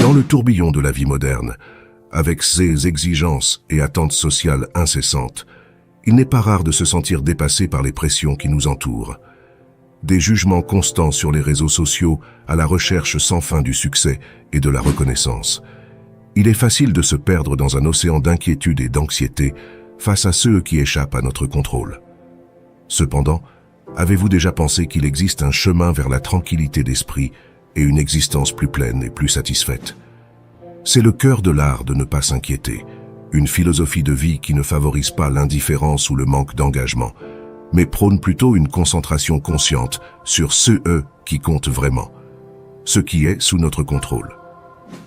Dans le tourbillon de la vie moderne, avec ses exigences et attentes sociales incessantes, il n'est pas rare de se sentir dépassé par les pressions qui nous entourent. Des jugements constants sur les réseaux sociaux à la recherche sans fin du succès et de la reconnaissance. Il est facile de se perdre dans un océan d'inquiétude et d'anxiété face à ceux qui échappent à notre contrôle. Cependant, avez-vous déjà pensé qu'il existe un chemin vers la tranquillité d'esprit et une existence plus pleine et plus satisfaite? C'est le cœur de l'art de ne pas s'inquiéter, une philosophie de vie qui ne favorise pas l'indifférence ou le manque d'engagement, mais prône plutôt une concentration consciente sur ce qui compte vraiment, ce qui est sous notre contrôle.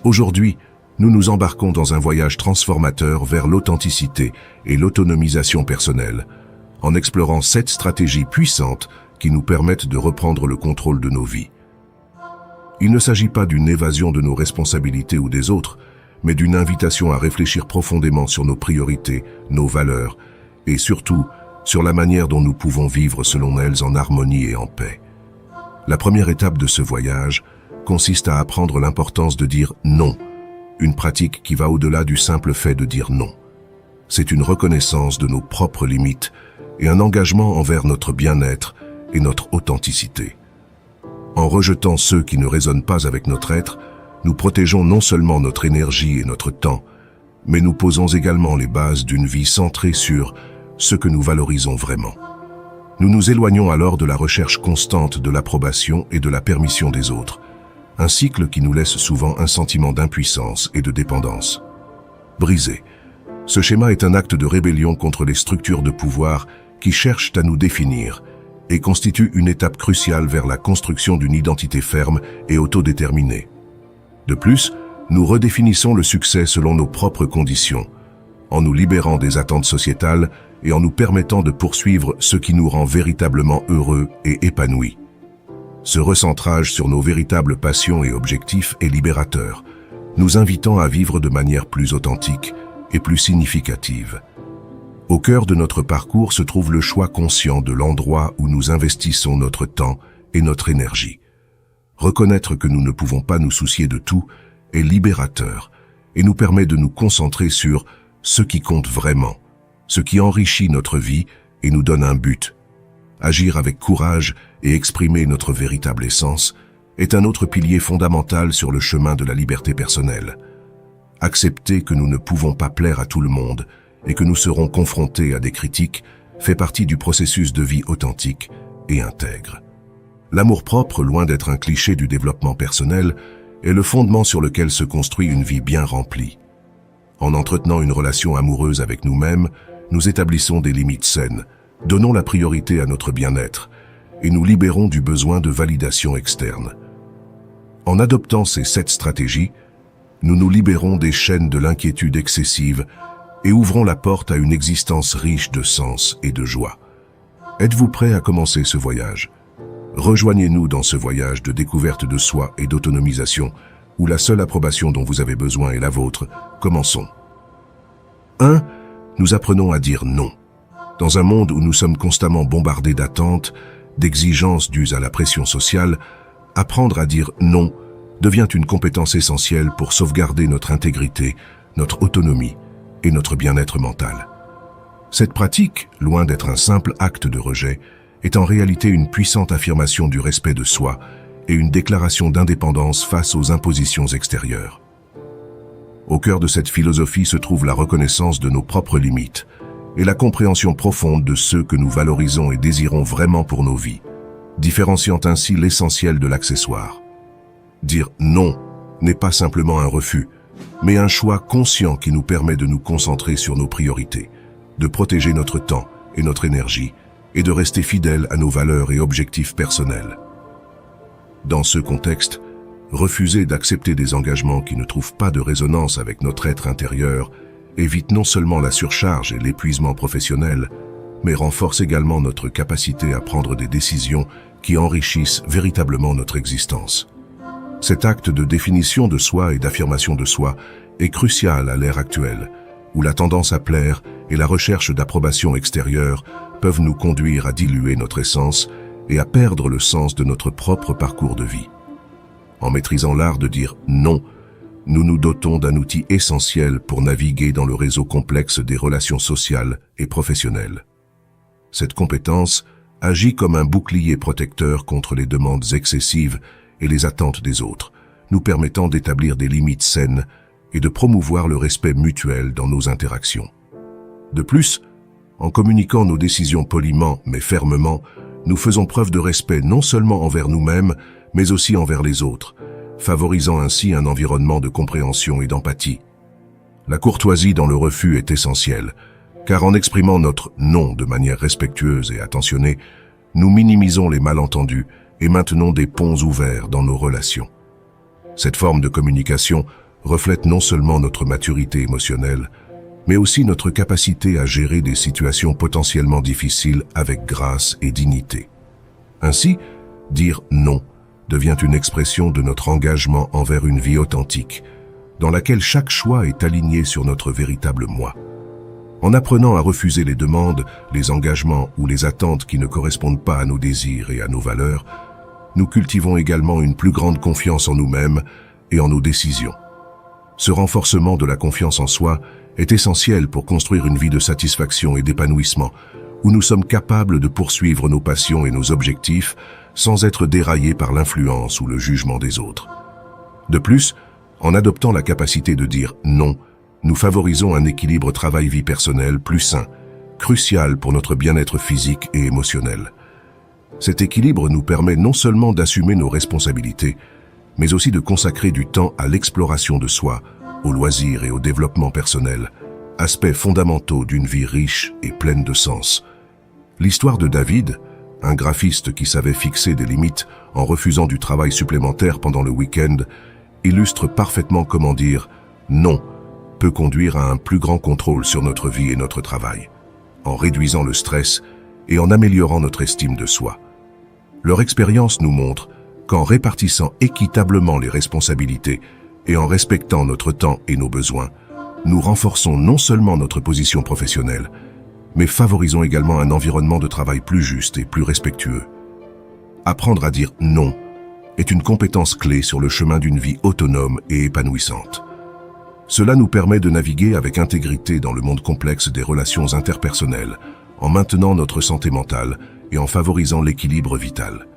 Aujourd'hui, nous nous embarquons dans un voyage transformateur vers l'authenticité et l'autonomisation personnelle, en explorant 7 stratégies puissantes qui nous permettent de reprendre le contrôle de nos vies. Il ne s'agit pas d'une évasion de nos responsabilités ou des autres, mais d'une invitation à réfléchir profondément sur nos priorités, nos valeurs, et surtout, sur la manière dont nous pouvons vivre selon elles en harmonie et en paix. La première étape de ce voyage consiste à apprendre l'importance de dire non, une pratique qui va au-delà du simple fait de dire non. C'est une reconnaissance de nos propres limites et un engagement envers notre bien-être et notre authenticité. En rejetant ceux qui ne résonnent pas avec notre être, nous protégeons non seulement notre énergie et notre temps, mais nous posons également les bases d'une vie centrée sur ce que nous valorisons vraiment. Nous nous éloignons alors de la recherche constante de l'approbation et de la permission des autres, un cycle qui nous laisse souvent un sentiment d'impuissance et de dépendance. Brisé, ce schéma est un acte de rébellion contre les structures de pouvoir qui cherchent à nous définir et constitue une étape cruciale vers la construction d'une identité ferme et autodéterminée. De plus, nous redéfinissons le succès selon nos propres conditions, en nous libérant des attentes sociétales et en nous permettant de poursuivre ce qui nous rend véritablement heureux et épanouis. Ce recentrage sur nos véritables passions et objectifs est libérateur, nous invitant à vivre de manière plus authentique et plus significative. Au cœur de notre parcours se trouve le choix conscient de l'endroit où nous investissons notre temps et notre énergie. Reconnaître que nous ne pouvons pas nous soucier de tout est libérateur et nous permet de nous concentrer sur ce qui compte vraiment, ce qui enrichit notre vie et nous donne un but. Agir avec courage et exprimer notre véritable essence est un autre pilier fondamental sur le chemin de la liberté personnelle. Accepter que nous ne pouvons pas plaire à tout le monde et que nous serons confrontés à des critiques fait partie du processus de vie authentique et intègre. L'amour-propre, loin d'être un cliché du développement personnel, est le fondement sur lequel se construit une vie bien remplie. En entretenant une relation amoureuse avec nous-mêmes, nous établissons des limites saines, donnons la priorité à notre bien-être et nous libérons du besoin de validation externe. En adoptant ces 7 stratégies, nous nous libérons des chaînes de l'inquiétude excessive et ouvrons la porte à une existence riche de sens et de joie. Êtes-vous prêt à commencer ce voyage? Rejoignez-nous dans ce voyage de découverte de soi et d'autonomisation, où la seule approbation dont vous avez besoin est la vôtre. Commençons. 1. Nous apprenons à dire non. Dans un monde où nous sommes constamment bombardés d'attentes, d'exigences dues à la pression sociale, apprendre à dire non devient une compétence essentielle pour sauvegarder notre intégrité, notre autonomie et notre bien-être mental. Cette pratique, loin d'être un simple acte de rejet, est en réalité une puissante affirmation du respect de soi et une déclaration d'indépendance face aux impositions extérieures. Au cœur de cette philosophie se trouve la reconnaissance de nos propres limites et la compréhension profonde de ceux que nous valorisons et désirons vraiment pour nos vies, différenciant ainsi l'essentiel de l'accessoire. Dire non n'est pas simplement un refus, mais un choix conscient qui nous permet de nous concentrer sur nos priorités, de protéger notre temps et notre énergie, et de rester fidèles à nos valeurs et objectifs personnels. Dans ce contexte, refuser d'accepter des engagements qui ne trouvent pas de résonance avec notre être intérieur évite non seulement la surcharge et l'épuisement professionnel, mais renforce également notre capacité à prendre des décisions qui enrichissent véritablement notre existence. Cet acte de définition de soi et d'affirmation de soi est crucial à l'ère actuelle, où la tendance à plaire et la recherche d'approbation extérieure peuvent nous conduire à diluer notre essence et à perdre le sens de notre propre parcours de vie. En maîtrisant l'art de dire non, nous nous dotons d'un outil essentiel pour naviguer dans le réseau complexe des relations sociales et professionnelles. Cette compétence agit comme un bouclier protecteur contre les demandes excessives et les attentes des autres, nous permettant d'établir des limites saines et de promouvoir le respect mutuel dans nos interactions. De plus, en communiquant nos décisions poliment mais fermement, nous faisons preuve de respect non seulement envers nous-mêmes, mais aussi envers les autres, favorisant ainsi un environnement de compréhension et d'empathie. La courtoisie dans le refus est essentielle, car en exprimant notre « non » de manière respectueuse et attentionnée, nous minimisons les malentendus et maintenons des ponts ouverts dans nos relations. Cette forme de communication reflète non seulement notre maturité émotionnelle, mais aussi notre capacité à gérer des situations potentiellement difficiles avec grâce et dignité. Ainsi, dire « non » devient une expression de notre engagement envers une vie authentique, dans laquelle chaque choix est aligné sur notre véritable moi. En apprenant à refuser les demandes, les engagements ou les attentes qui ne correspondent pas à nos désirs et à nos valeurs, nous cultivons également une plus grande confiance en nous-mêmes et en nos décisions. Ce renforcement de la confiance en soi est essentiel pour construire une vie de satisfaction et d'épanouissement, où nous sommes capables de poursuivre nos passions et nos objectifs sans être déraillés par l'influence ou le jugement des autres. De plus, en adoptant la capacité de dire « non », nous favorisons un équilibre travail-vie personnelle plus sain, crucial pour notre bien-être physique et émotionnel. Cet équilibre nous permet non seulement d'assumer nos responsabilités, mais aussi de consacrer du temps à l'exploration de soi, au loisir et au développement personnel, aspects fondamentaux d'une vie riche et pleine de sens. L'histoire de David, un graphiste qui savait fixer des limites en refusant du travail supplémentaire pendant le week-end, illustre parfaitement comment dire « non » peut conduire à un plus grand contrôle sur notre vie et notre travail, en réduisant le stress et en améliorant notre estime de soi. Leur expérience nous montre qu'en répartissant équitablement les responsabilités et en respectant notre temps et nos besoins, nous renforçons non seulement notre position professionnelle, mais favorisons également un environnement de travail plus juste et plus respectueux. Apprendre à dire non est une compétence clé sur le chemin d'une vie autonome et épanouissante. Cela nous permet de naviguer avec intégrité dans le monde complexe des relations interpersonnelles, en maintenant notre santé mentale et en favorisant l'équilibre vital.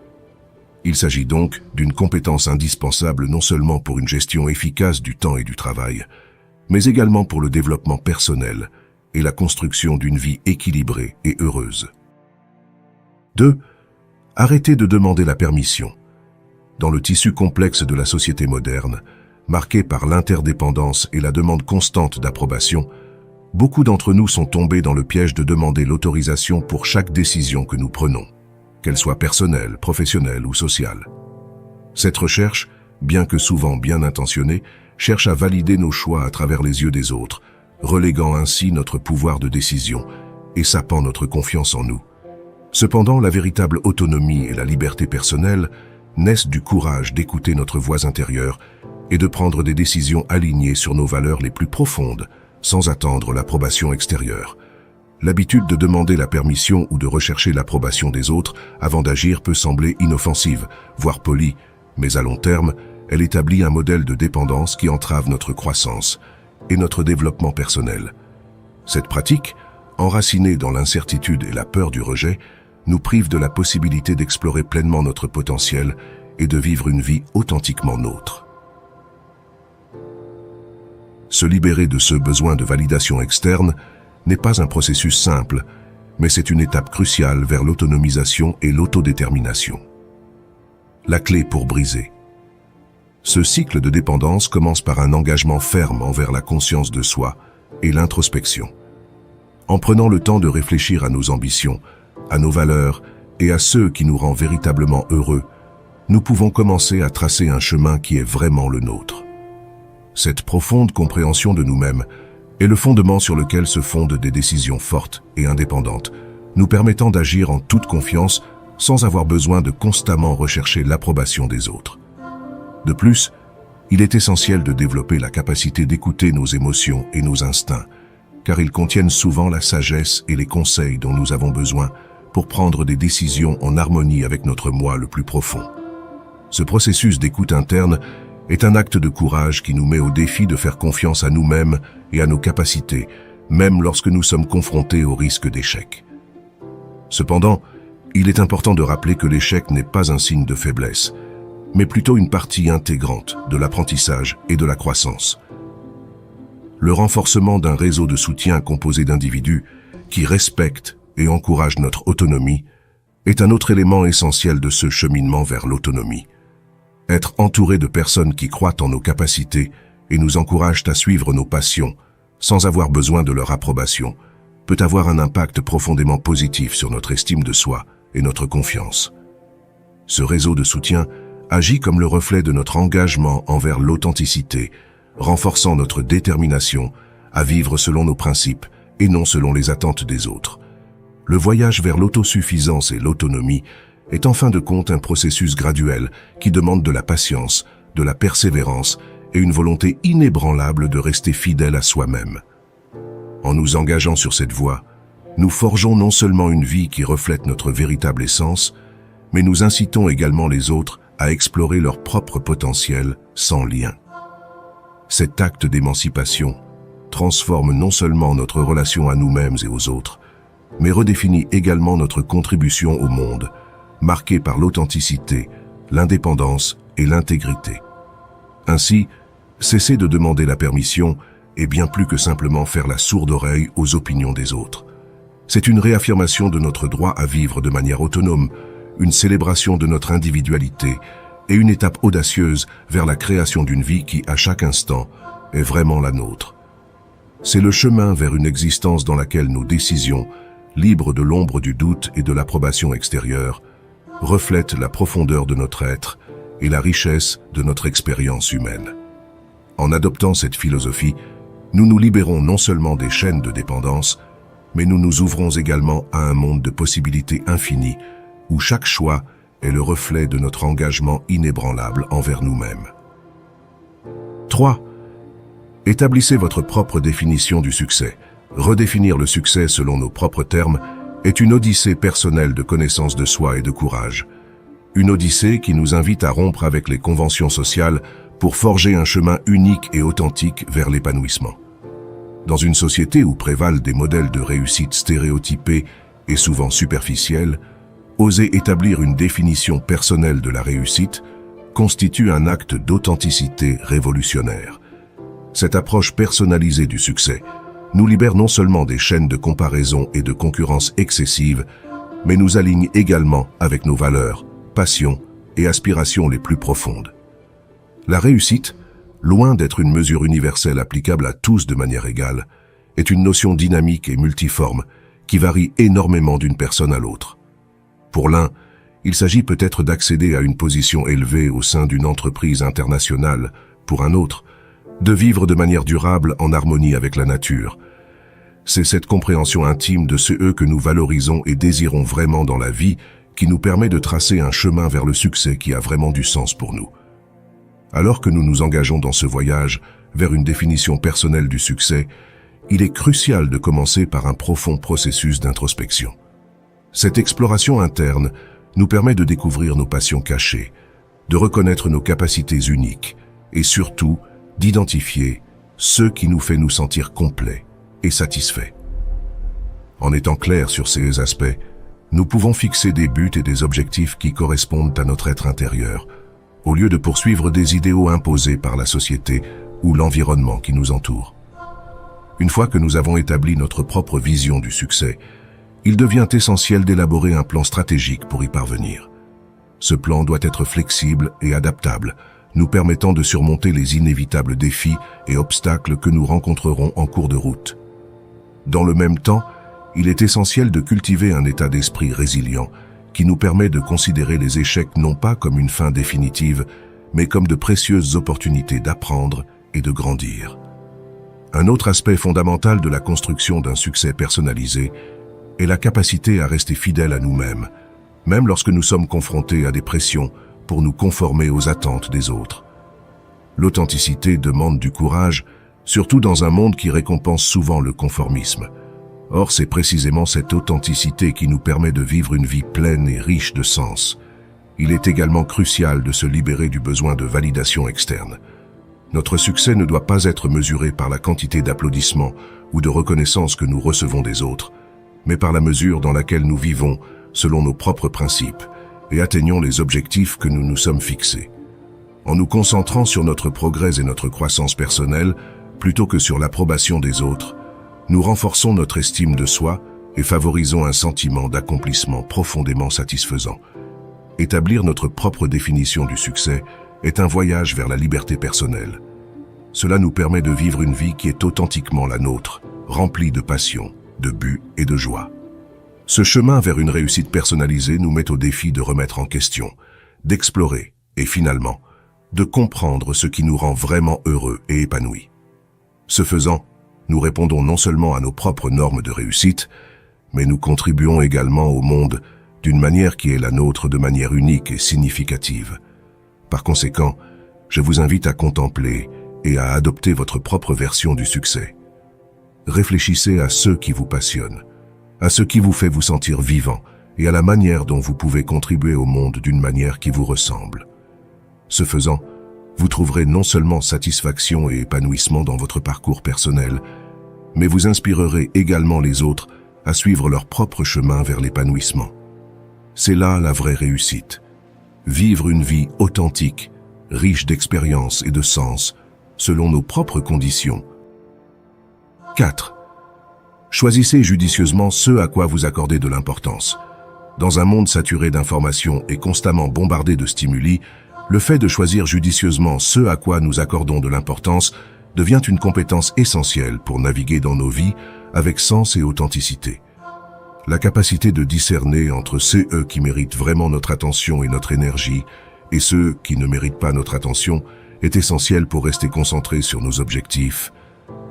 Il s'agit donc d'une compétence indispensable non seulement pour une gestion efficace du temps et du travail, mais également pour le développement personnel et la construction d'une vie équilibrée et heureuse. 2. Arrêtez de demander la permission. Dans le tissu complexe de la société moderne, marqué par l'interdépendance et la demande constante d'approbation, beaucoup d'entre nous sont tombés dans le piège de demander l'autorisation pour chaque décision que nous prenons, qu'elle soit personnelle, professionnelle ou sociale. Cette recherche, bien que souvent bien intentionnée, cherche à valider nos choix à travers les yeux des autres, reléguant ainsi notre pouvoir de décision et sapant notre confiance en nous. Cependant, la véritable autonomie et la liberté personnelle naissent du courage d'écouter notre voix intérieure et de prendre des décisions alignées sur nos valeurs les plus profondes, sans attendre l'approbation extérieure. L'habitude de demander la permission ou de rechercher l'approbation des autres avant d'agir peut sembler inoffensive, voire polie, mais à long terme, elle établit un modèle de dépendance qui entrave notre croissance et notre développement personnel. Cette pratique, enracinée dans l'incertitude et la peur du rejet, nous prive de la possibilité d'explorer pleinement notre potentiel et de vivre une vie authentiquement nôtre. Se libérer de ce besoin de validation externe n'est pas un processus simple, mais c'est une étape cruciale vers l'autonomisation et l'autodétermination. La clé pour briser. Ce cycle de dépendance commence par un engagement ferme envers la conscience de soi et l'introspection. En prenant le temps de réfléchir à nos ambitions, à nos valeurs et à ceux qui nous rend véritablement heureux, nous pouvons commencer à tracer un chemin qui est vraiment le nôtre. Cette profonde compréhension de nous-mêmes est le fondement sur lequel se fondent des décisions fortes et indépendantes, nous permettant d'agir en toute confiance sans avoir besoin de constamment rechercher l'approbation des autres. De plus, il est essentiel de développer la capacité d'écouter nos émotions et nos instincts, car ils contiennent souvent la sagesse et les conseils dont nous avons besoin pour prendre des décisions en harmonie avec notre moi le plus profond. Ce processus d'écoute interne est un acte de courage qui nous met au défi de faire confiance à nous-mêmes et à nos capacités, même lorsque nous sommes confrontés au risque d'échec. Cependant, il est important de rappeler que l'échec n'est pas un signe de faiblesse, mais plutôt une partie intégrante de l'apprentissage et de la croissance. Le renforcement d'un réseau de soutien composé d'individus qui respectent et encouragent notre autonomie est un autre élément essentiel de ce cheminement vers l'autonomie. Être entouré de personnes qui croient en nos capacités et nous encouragent à suivre nos passions sans avoir besoin de leur approbation peut avoir un impact profondément positif sur notre estime de soi et notre confiance. Ce réseau de soutien agit comme le reflet de notre engagement envers l'authenticité, renforçant notre détermination à vivre selon nos principes et non selon les attentes des autres. Le voyage vers l'autosuffisance et l'autonomie est en fin de compte un processus graduel qui demande de la patience, de la persévérance et une volonté inébranlable de rester fidèle à soi-même. En nous engageant sur cette voie, nous forgeons non seulement une vie qui reflète notre véritable essence, mais nous incitons également les autres à explorer leur propre potentiel sans lien. Cet acte d'émancipation transforme non seulement notre relation à nous-mêmes et aux autres, mais redéfinit également notre contribution au monde, marquée par l'authenticité, l'indépendance et l'intégrité. Ainsi, cesser de demander la permission est bien plus que simplement faire la sourde oreille aux opinions des autres. C'est une réaffirmation de notre droit à vivre de manière autonome, une célébration de notre individualité et une étape audacieuse vers la création d'une vie qui, à chaque instant, est vraiment la nôtre. C'est le chemin vers une existence dans laquelle nos décisions, libres de l'ombre du doute et de l'approbation extérieure, reflètent la profondeur de notre être et la richesse de notre expérience humaine. En adoptant cette philosophie, nous nous libérons non seulement des chaînes de dépendance, mais nous nous ouvrons également à un monde de possibilités infinies où chaque choix est le reflet de notre engagement inébranlable envers nous-mêmes. 3. Établissez votre propre définition du succès. Redéfinir le succès selon nos propres termes est une odyssée personnelle de connaissance de soi et de courage. Une odyssée qui nous invite à rompre avec les conventions sociales pour forger un chemin unique et authentique vers l'épanouissement. Dans une société où prévalent des modèles de réussite stéréotypés et souvent superficiels, oser établir une définition personnelle de la réussite constitue un acte d'authenticité révolutionnaire. Cette approche personnalisée du succès nous libère non seulement des chaînes de comparaison et de concurrence excessive, mais nous aligne également avec nos valeurs, passions et aspirations les plus profondes. La réussite, loin d'être une mesure universelle applicable à tous de manière égale, est une notion dynamique et multiforme qui varie énormément d'une personne à l'autre. Pour l'un, il s'agit peut-être d'accéder à une position élevée au sein d'une entreprise internationale, pour un autre, de vivre de manière durable en harmonie avec la nature. C'est cette compréhension intime de ce que nous valorisons et désirons vraiment dans la vie qui nous permet de tracer un chemin vers le succès qui a vraiment du sens pour nous. Alors que nous nous engageons dans ce voyage vers une définition personnelle du succès, il est crucial de commencer par un profond processus d'introspection. Cette exploration interne nous permet de découvrir nos passions cachées, de reconnaître nos capacités uniques et surtout d'identifier ce qui nous fait nous sentir complets et satisfaits. En étant clairs sur ces aspects, nous pouvons fixer des buts et des objectifs qui correspondent à notre être intérieur, au lieu de poursuivre des idéaux imposés par la société ou l'environnement qui nous entoure. Une fois que nous avons établi notre propre vision du succès, il devient essentiel d'élaborer un plan stratégique pour y parvenir. Ce plan doit être flexible et adaptable, nous permettant de surmonter les inévitables défis et obstacles que nous rencontrerons en cours de route. Dans le même temps, il est essentiel de cultiver un état d'esprit résilient qui nous permet de considérer les échecs non pas comme une fin définitive, mais comme de précieuses opportunités d'apprendre et de grandir. Un autre aspect fondamental de la construction d'un succès personnalisé est la capacité à rester fidèle à nous-mêmes, même lorsque nous sommes confrontés à des pressions pour nous conformer aux attentes des autres. L'authenticité demande du courage, surtout dans un monde qui récompense souvent le conformisme. Or, c'est précisément cette authenticité qui nous permet de vivre une vie pleine et riche de sens. il est également crucial de se libérer du besoin de validation externe. Notre succès ne doit pas être mesuré par la quantité d'applaudissements ou de reconnaissance que nous recevons des autres, mais par la mesure dans laquelle nous vivons selon nos propres principes et atteignons les objectifs que nous nous sommes fixés. En nous concentrant sur notre progrès et notre croissance personnelle, plutôt que sur l'approbation des autres, nous renforçons notre estime de soi et favorisons un sentiment d'accomplissement profondément satisfaisant. Établir notre propre définition du succès est un voyage vers la liberté personnelle. Cela nous permet de vivre une vie qui est authentiquement la nôtre, remplie de passion, de buts et de joie. Ce chemin vers une réussite personnalisée nous met au défi de remettre en question, d'explorer et finalement, de comprendre ce qui nous rend vraiment heureux et épanouis. Ce faisant, nous répondons non seulement à nos propres normes de réussite, mais nous contribuons également au monde d'une manière qui est la nôtre de manière unique et significative. Par conséquent, je vous invite à contempler et à adopter votre propre version du succès. Réfléchissez à ce qui vous passionne, à ce qui vous fait vous sentir vivant et à la manière dont vous pouvez contribuer au monde d'une manière qui vous ressemble. Ce faisant, vous trouverez non seulement satisfaction et épanouissement dans votre parcours personnel, mais vous inspirerez également les autres à suivre leur propre chemin vers l'épanouissement. C'est là la vraie réussite. Vivre une vie authentique, riche d'expériences et de sens, selon nos propres conditions. 4. Choisissez judicieusement ce à quoi vous accordez de l'importance. Dans un monde saturé d'informations et constamment bombardé de stimuli, le fait de choisir judicieusement ce à quoi nous accordons de l'importance devient une compétence essentielle pour naviguer dans nos vies avec sens et authenticité. La capacité de discerner entre ceux qui méritent vraiment notre attention et notre énergie et ceux qui ne méritent pas notre attention est essentielle pour rester concentré sur nos objectifs,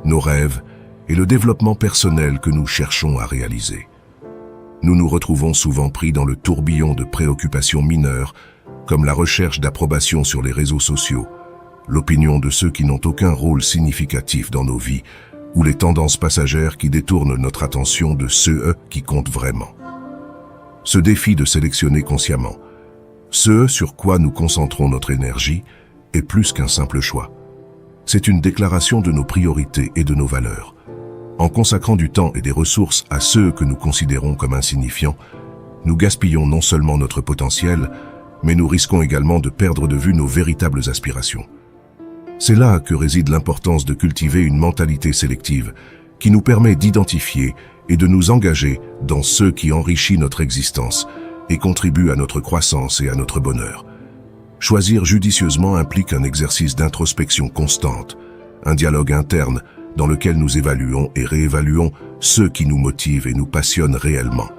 nos rêves et le développement personnel que nous cherchons à réaliser. Nous nous retrouvons souvent pris dans le tourbillon de préoccupations mineures, comme la recherche d'approbation sur les réseaux sociaux, l'opinion de ceux qui n'ont aucun rôle significatif dans nos vies, ou les tendances passagères qui détournent notre attention de ceux qui comptent vraiment. Ce défi de sélectionner consciemment ce sur quoi nous concentrons notre énergie est plus qu'un simple choix. C'est une déclaration de nos priorités et de nos valeurs. En consacrant du temps et des ressources à ceux que nous considérons comme insignifiants, nous gaspillons non seulement notre potentiel, mais nous risquons également de perdre de vue nos véritables aspirations. C'est là que réside l'importance de cultiver une mentalité sélective qui nous permet d'identifier et de nous engager dans ce qui enrichit notre existence et contribue à notre croissance et à notre bonheur. Choisir judicieusement implique un exercice d'introspection constante, un dialogue interne dans lequel nous évaluons et réévaluons ce qui nous motive et nous passionne réellement.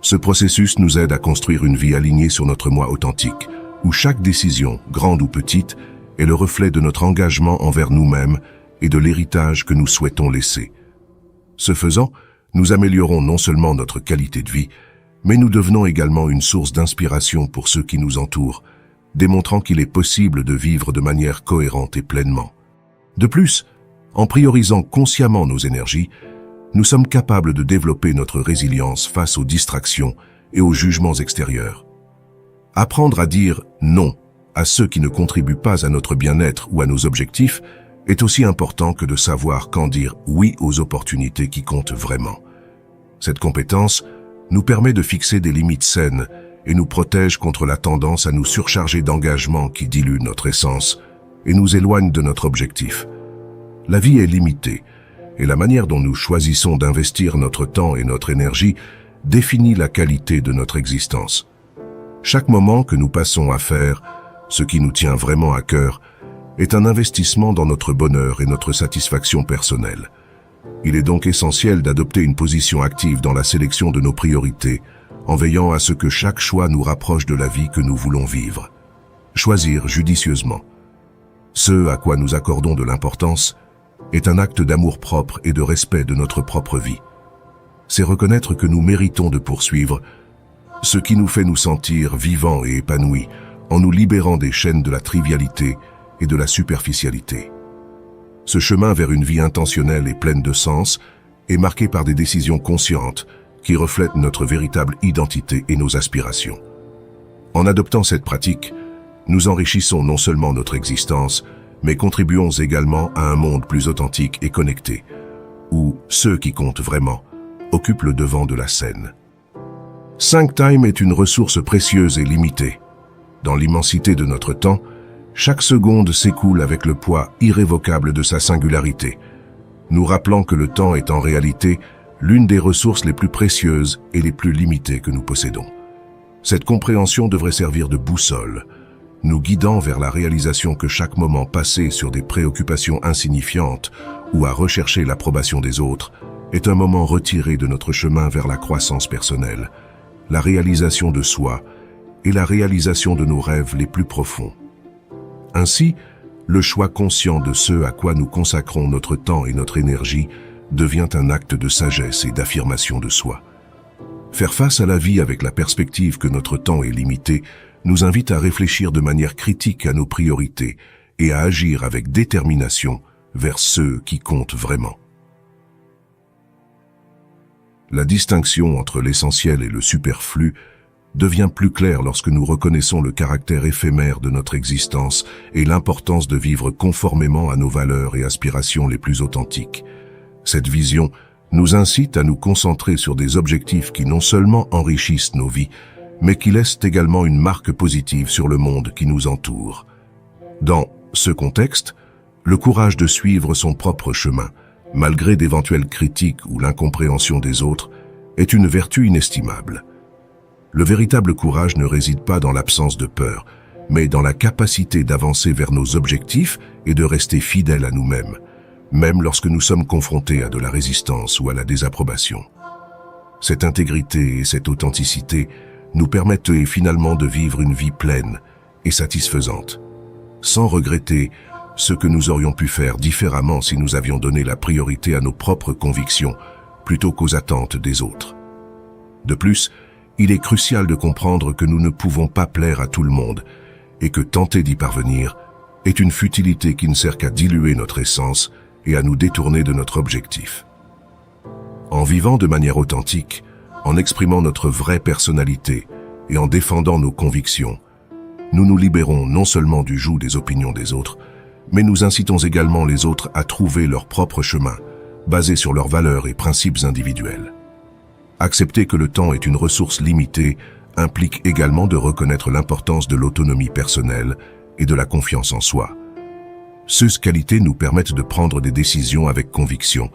Ce processus nous aide à construire une vie alignée sur notre moi authentique, où chaque décision, grande ou petite, est le reflet de notre engagement envers nous-mêmes et de l'héritage que nous souhaitons laisser. Ce faisant, nous améliorons non seulement notre qualité de vie, mais nous devenons également une source d'inspiration pour ceux qui nous entourent, démontrant qu'il est possible de vivre de manière cohérente et pleinement. De plus, en priorisant consciemment nos énergies, nous sommes capables de développer notre résilience face aux distractions et aux jugements extérieurs. Apprendre à dire « non » à ceux qui ne contribuent pas à notre bien-être ou à nos objectifs est aussi important que de savoir quand dire oui aux opportunités qui comptent vraiment. Cette compétence nous permet de fixer des limites saines et nous protège contre la tendance à nous surcharger d'engagements qui diluent notre essence et nous éloignent de notre objectif. La vie est limitée et la manière dont nous choisissons d'investir notre temps et notre énergie définit la qualité de notre existence. Chaque moment que nous passons à faire ce qui nous tient vraiment à cœur est un investissement dans notre bonheur et notre satisfaction personnelle. Il est donc essentiel d'adopter une position active dans la sélection de nos priorités, en veillant à ce que chaque choix nous rapproche de la vie que nous voulons vivre. Choisir judicieusement ce à quoi nous accordons de l'importance est un acte d'amour-propre et de respect de notre propre vie. C'est reconnaître que nous méritons de poursuivre ce qui nous fait nous sentir vivants et épanouis, en nous libérant des chaînes de la trivialité et de la superficialité. Ce chemin vers une vie intentionnelle et pleine de sens est marqué par des décisions conscientes qui reflètent notre véritable identité et nos aspirations. En adoptant cette pratique, nous enrichissons non seulement notre existence, mais contribuons également à un monde plus authentique et connecté, où ceux qui comptent vraiment occupent le devant de la scène. 5 Time est une ressource précieuse et limitée. Dans l'immensité de notre temps, chaque seconde s'écoule avec le poids irrévocable de sa singularité, nous rappelant que le temps est en réalité l'une des ressources les plus précieuses et les plus limitées que nous possédons. Cette compréhension devrait servir de boussole, nous guidant vers la réalisation que chaque moment passé sur des préoccupations insignifiantes ou à rechercher l'approbation des autres est un moment retiré de notre chemin vers la croissance personnelle, la réalisation de soi et la réalisation de nos rêves les plus profonds. Ainsi, le choix conscient de ce à quoi nous consacrons notre temps et notre énergie devient un acte de sagesse et d'affirmation de soi. Faire face à la vie avec la perspective que notre temps est limité nous invite à réfléchir de manière critique à nos priorités et à agir avec détermination vers ceux qui comptent vraiment. La distinction entre l'essentiel et le superflu devient plus claire lorsque nous reconnaissons le caractère éphémère de notre existence et l'importance de vivre conformément à nos valeurs et aspirations les plus authentiques. Cette vision nous incite à nous concentrer sur des objectifs qui non seulement enrichissent nos vies, mais qui laissent également une marque positive sur le monde qui nous entoure. Dans ce contexte, le courage de suivre son propre chemin, malgré d'éventuelles critiques ou l'incompréhension des autres, est une vertu inestimable. Le véritable courage ne réside pas dans l'absence de peur, mais dans la capacité d'avancer vers nos objectifs et de rester fidèles à nous-mêmes, même lorsque nous sommes confrontés à de la résistance ou à la désapprobation. Cette intégrité et cette authenticité nous permettent finalement de vivre une vie pleine et satisfaisante, sans regretter ce que nous aurions pu faire différemment si nous avions donné la priorité à nos propres convictions plutôt qu'aux attentes des autres. De plus, il est crucial de comprendre que nous ne pouvons pas plaire à tout le monde et que tenter d'y parvenir est une futilité qui ne sert qu'à diluer notre essence et à nous détourner de notre objectif. En vivant de manière authentique, en exprimant notre vraie personnalité et en défendant nos convictions, nous nous libérons non seulement du joug des opinions des autres, mais nous incitons également les autres à trouver leur propre chemin, basé sur leurs valeurs et principes individuels. Accepter que le temps est une ressource limitée implique également de reconnaître l'importance de l'autonomie personnelle et de la confiance en soi. Ces qualités nous permettent de prendre des décisions avec conviction,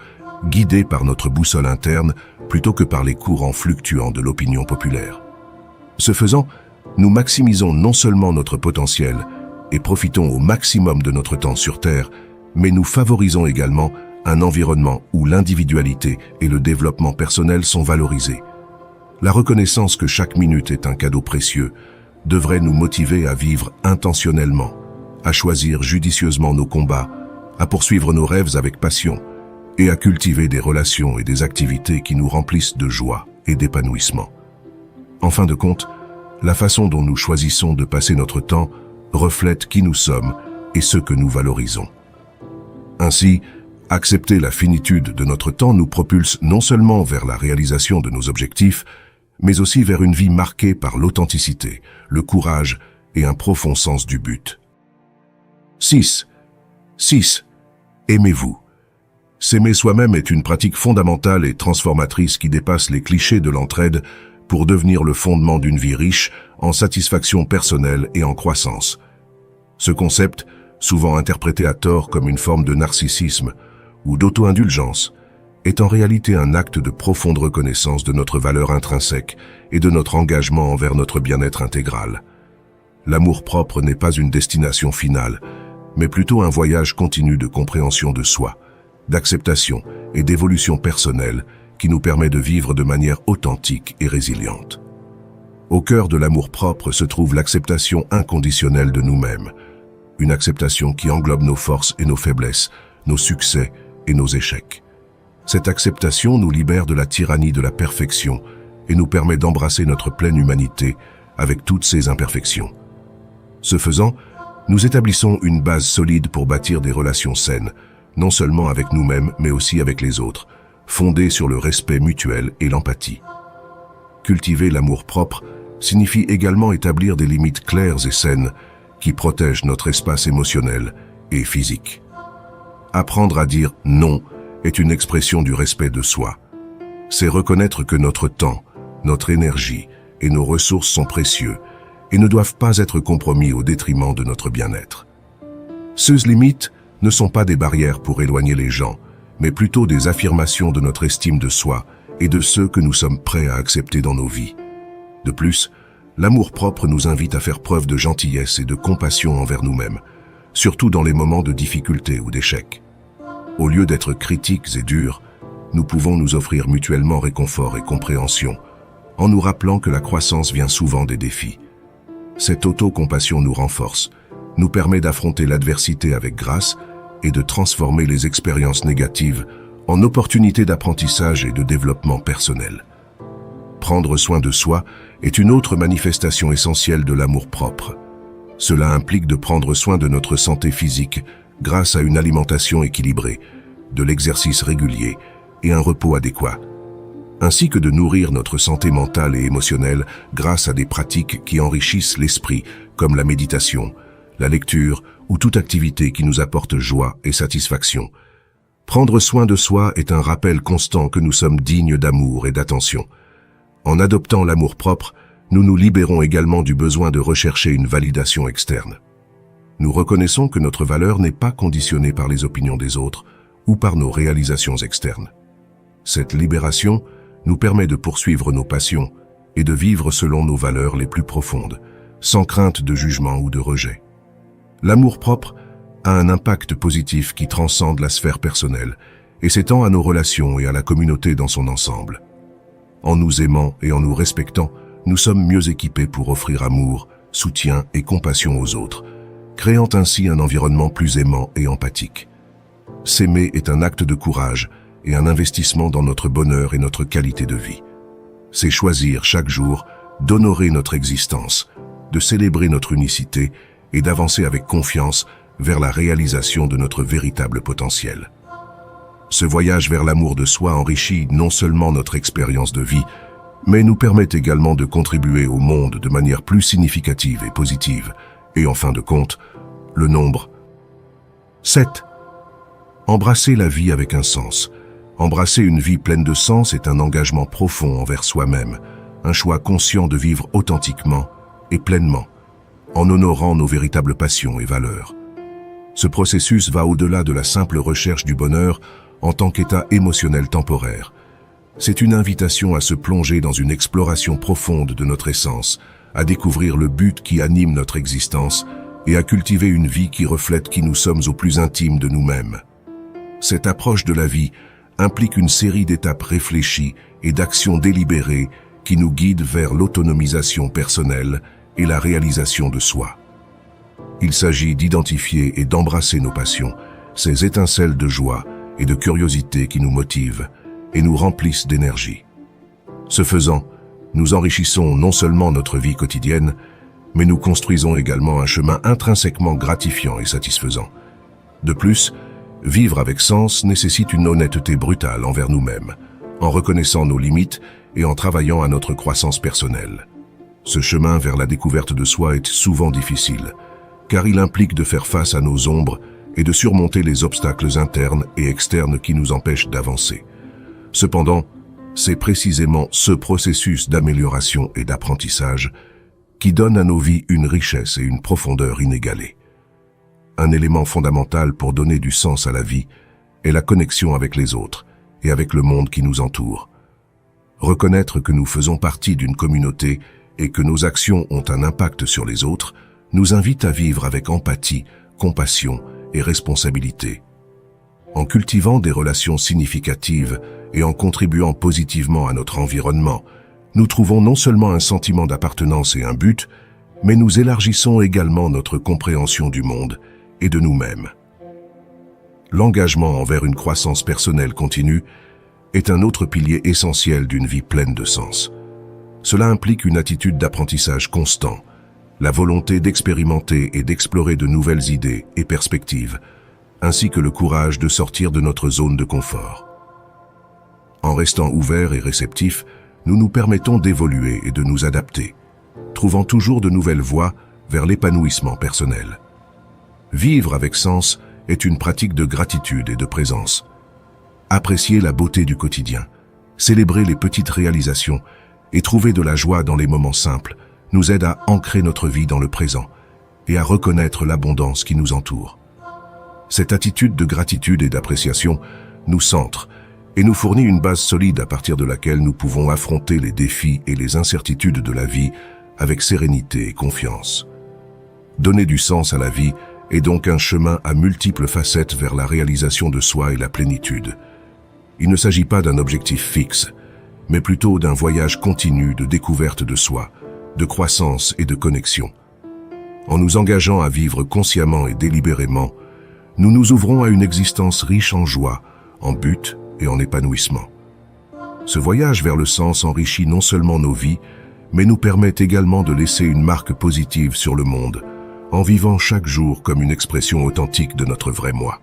guidées par notre boussole interne plutôt que par les courants fluctuants de l'opinion populaire. Ce faisant, nous maximisons non seulement notre potentiel et profitons au maximum de notre temps sur Terre, mais nous favorisons également un environnement où l'individualité et le développement personnel sont valorisés. La reconnaissance que chaque minute est un cadeau précieux devrait nous motiver à vivre intentionnellement, à choisir judicieusement nos combats, à poursuivre nos rêves avec passion et à cultiver des relations et des activités qui nous remplissent de joie et d'épanouissement. En fin de compte, la façon dont nous choisissons de passer notre temps reflète qui nous sommes et ce que nous valorisons. Ainsi, accepter la finitude de notre temps nous propulse non seulement vers la réalisation de nos objectifs, mais aussi vers une vie marquée par l'authenticité, le courage et un profond sens du but. 6. Aimez-vous. S'aimer soi-même est une pratique fondamentale et transformatrice qui dépasse les clichés de l'entraide pour devenir le fondement d'une vie riche en satisfaction personnelle et en croissance. Ce concept, souvent interprété à tort comme une forme de narcissisme ou d'auto-indulgence, est en réalité un acte de profonde reconnaissance de notre valeur intrinsèque et de notre engagement envers notre bien-être intégral. L'amour-propre n'est pas une destination finale, mais plutôt un voyage continu de compréhension de soi, d'acceptation et d'évolution personnelle qui nous permet de vivre de manière authentique et résiliente. Au cœur de l'amour-propre se trouve l'acceptation inconditionnelle de nous-mêmes, une acceptation qui englobe nos forces et nos faiblesses, nos succès et nos échecs. Cette acceptation nous libère de la tyrannie de la perfection et nous permet d'embrasser notre pleine humanité avec toutes ses imperfections. Ce faisant, nous établissons une base solide pour bâtir des relations saines, non seulement avec nous-mêmes mais aussi avec les autres, fondées sur le respect mutuel et l'empathie. Cultiver l'amour-propre signifie également établir des limites claires et saines qui protègent notre espace émotionnel et physique. Apprendre à dire « non » est une expression du respect de soi. C'est reconnaître que notre temps, notre énergie et nos ressources sont précieux et ne doivent pas être compromis au détriment de notre bien-être. Ces limites ne sont pas des barrières pour éloigner les gens, mais plutôt des affirmations de notre estime de soi et de ceux que nous sommes prêts à accepter dans nos vies. De plus, l'amour-propre nous invite à faire preuve de gentillesse et de compassion envers nous-mêmes, surtout dans les moments de difficulté ou d'échec. Au lieu d'être critiques et durs, nous pouvons nous offrir mutuellement réconfort et compréhension, en nous rappelant que la croissance vient souvent des défis. Cette autocompassion nous renforce, nous permet d'affronter l'adversité avec grâce et de transformer les expériences négatives en opportunités d'apprentissage et de développement personnel. Prendre soin de soi est une autre manifestation essentielle de l'amour-propre. Cela implique de prendre soin de notre santé physique grâce à une alimentation équilibrée, de l'exercice régulier et un repos adéquat, ainsi que de nourrir notre santé mentale et émotionnelle grâce à des pratiques qui enrichissent l'esprit, comme la méditation, la lecture ou toute activité qui nous apporte joie et satisfaction. Prendre soin de soi est un rappel constant que nous sommes dignes d'amour et d'attention. En adoptant l'amour-propre, nous nous libérons également du besoin de rechercher une validation externe. Nous reconnaissons que notre valeur n'est pas conditionnée par les opinions des autres ou par nos réalisations externes. Cette libération nous permet de poursuivre nos passions et de vivre selon nos valeurs les plus profondes, sans crainte de jugement ou de rejet. L'amour-propre a un impact positif qui transcende la sphère personnelle et s'étend à nos relations et à la communauté dans son ensemble. En nous aimant et en nous respectant, nous sommes mieux équipés pour offrir amour, soutien et compassion aux autres, créant ainsi un environnement plus aimant et empathique. S'aimer est un acte de courage et un investissement dans notre bonheur et notre qualité de vie. C'est choisir chaque jour d'honorer notre existence, de célébrer notre unicité et d'avancer avec confiance vers la réalisation de notre véritable potentiel. Ce voyage vers l'amour de soi enrichit non seulement notre expérience de vie, mais nous permet également de contribuer au monde de manière plus significative et positive. Et en fin de compte, le nombre 7. Embrasser la vie avec un sens. Embrasser une vie pleine de sens est un engagement profond envers soi-même, un choix conscient de vivre authentiquement et pleinement, en honorant nos véritables passions et valeurs. Ce processus va au-delà de la simple recherche du bonheur en tant qu'état émotionnel temporaire. C'est une invitation à se plonger dans une exploration profonde de notre essence, à découvrir le but qui anime notre existence et à cultiver une vie qui reflète qui nous sommes au plus intime de nous-mêmes. Cette approche de la vie implique une série d'étapes réfléchies et d'actions délibérées qui nous guident vers l'autonomisation personnelle et la réalisation de soi. Il s'agit d'identifier et d'embrasser nos passions, ces étincelles de joie et de curiosité qui nous motivent et nous remplissent d'énergie. Ce faisant, nous enrichissons non seulement notre vie quotidienne, mais nous construisons également un chemin intrinsèquement gratifiant et satisfaisant. De plus, vivre avec sens nécessite une honnêteté brutale envers nous-mêmes, en reconnaissant nos limites et en travaillant à notre croissance personnelle. Ce chemin vers la découverte de soi est souvent difficile, car il implique de faire face à nos ombres et de surmonter les obstacles internes et externes qui nous empêchent d'avancer. Cependant, c'est précisément ce processus d'amélioration et d'apprentissage qui donne à nos vies une richesse et une profondeur inégalées. Un élément fondamental pour donner du sens à la vie est la connexion avec les autres et avec le monde qui nous entoure. Reconnaître que nous faisons partie d'une communauté et que nos actions ont un impact sur les autres nous invite à vivre avec empathie, compassion et responsabilité. En cultivant des relations significatives et en contribuant positivement à notre environnement, nous trouvons non seulement un sentiment d'appartenance et un but, mais nous élargissons également notre compréhension du monde et de nous-mêmes. L'engagement envers une croissance personnelle continue est un autre pilier essentiel d'une vie pleine de sens. Cela implique une attitude d'apprentissage constant, la volonté d'expérimenter et d'explorer de nouvelles idées et perspectives, ainsi que le courage de sortir de notre zone de confort. En restant ouverts et réceptifs, nous nous permettons d'évoluer et de nous adapter, trouvant toujours de nouvelles voies vers l'épanouissement personnel. Vivre avec sens est une pratique de gratitude et de présence. Apprécier la beauté du quotidien, célébrer les petites réalisations et trouver de la joie dans les moments simples nous aide à ancrer notre vie dans le présent et à reconnaître l'abondance qui nous entoure. Cette attitude de gratitude et d'appréciation nous centre et nous fournit une base solide à partir de laquelle nous pouvons affronter les défis et les incertitudes de la vie avec sérénité et confiance. Donner du sens à la vie est donc un chemin à multiples facettes vers la réalisation de soi et la plénitude. Il ne s'agit pas d'un objectif fixe, mais plutôt d'un voyage continu de découverte de soi, de croissance et de connexion. En nous engageant à vivre consciemment et délibérément, nous nous ouvrons à une existence riche en joie, en but et en épanouissement. Ce voyage vers le sens enrichit non seulement nos vies, mais nous permet également de laisser une marque positive sur le monde, en vivant chaque jour comme une expression authentique de notre vrai moi.